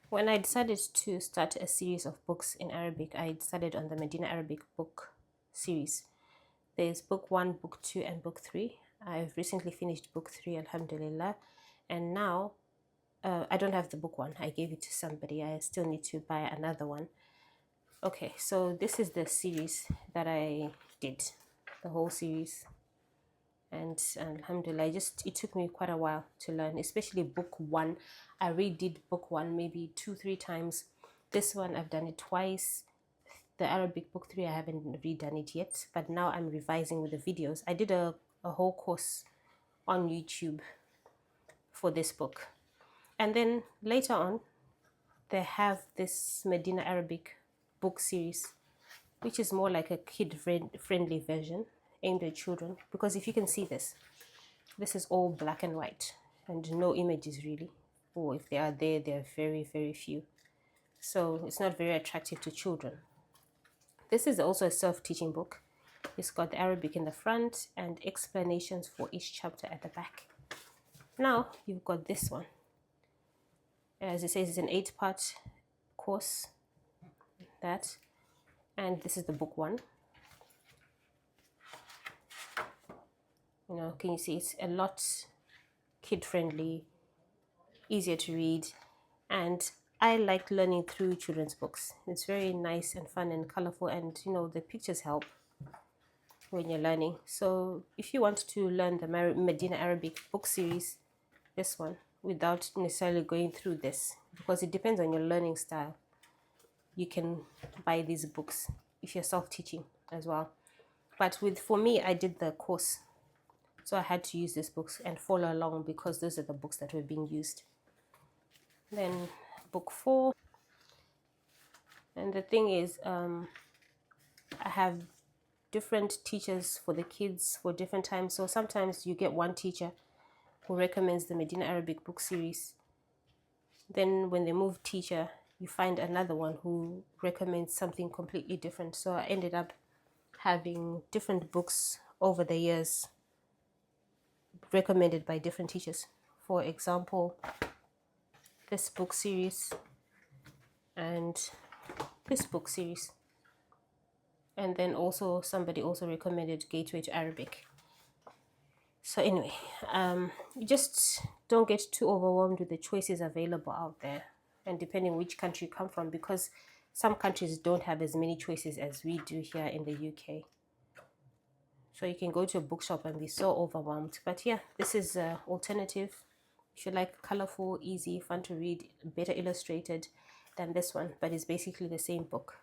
When I decided to start a series of books in Arabic, I decided on the Madinah Arabic book series. There's book 1, book 2, and book 3. I've recently finished book 3, alhamdulillah, and now I don't have the book 1. I gave it to somebody. I still need to buy another one. Okay, so this is the series that I did, the whole series. And alhamdulillah, it took me quite a while to learn, especially book 1. I redid book 1 maybe 2-3 times. This one I've done it twice. The Arabic book 3 I haven't redone it yet, but now I'm revising with the videos. I did a whole course on YouTube for this book, and then later on they have this Medina Arabic book series, which is more like a kid-friendly version aimed at children, because if you can see this is all black and white and no images really, or if they are there, they're very, very few. So it's not very attractive to children. This is also a self-teaching book. It's got the Arabic in the front and explanations for each chapter at the back. Now you've got this one. As it says, it's an 8-part course. And this is the book 1. Can you see it's a lot kid-friendly, easier to read, and I like learning through children's books. It's very nice and fun and colorful, and the pictures help when you're learning. So if you want to learn the Medina Arabic book series, this one, without necessarily going through this, because it depends on your learning style, you can buy these books if you're self-teaching as well. But for me, I did the course, so I had to use these books and follow along because those are the books that were being used. Then book 4, and the thing is, I have different teachers for the kids for different times. So sometimes you get one teacher who recommends the Medina Arabic book series. Then when they move teacher, you find another one who recommends something completely different. So I ended up having different books over the years recommended by different teachers. For example, this book series and this book series. And then also somebody also recommended Gateway to Arabic. So anyway, you just don't get too overwhelmed with the choices available out there, and depending which country you come from, because some countries don't have as many choices as we do here in the UK. So you can go to a bookshop and be so overwhelmed. But yeah, this is an alternative. If you like colorful, easy, fun to read, better illustrated than this one, but it's basically the same book.